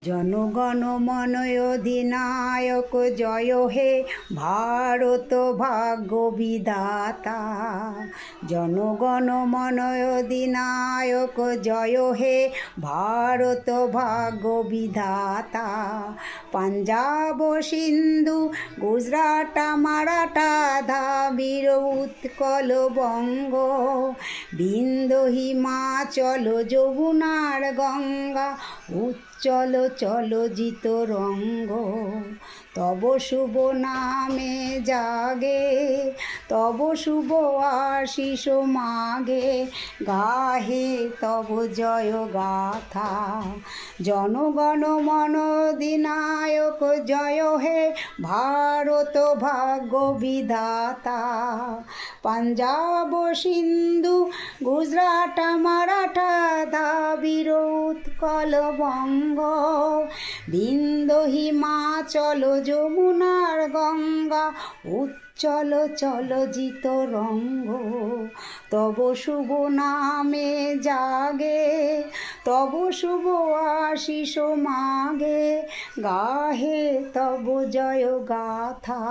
জনগণ মন অধিনায়ক জয় হে ভারত ভাগ্য বিধাতা। জনগণ মন অধিনায়ক জয় হে ভারত ভাগ্য বিধাতা। পাঞ্জাব সিন্ধু গুজরাট মারাঠা দ্রাবিড় উৎকল বঙ্গ, বিন্ধ্য হিমাচল যমুনার গঙ্গা, উচ্চল চলজিত রঙ্গ। তব শুভ নামে জাগে, তব শুভ আশিস মাগে, গাহে তব জয় গাথা। জনগণ মন অধিনায়ক জয় হে ভারত ভাগ্য বিধাতা। পাঞ্জাব সিন্ধু গুজরাট মারাঠা দ্রাবিড় উৎকল বঙ্গ, বিন্ধ্য হিমাচল যমুনার গঙ্গা, উচ্চল চলজিত রঙ্গ। তব শুভ নামে জাগে, তব শুভ আশিস মাগে, গাহে তব জয় গাথা।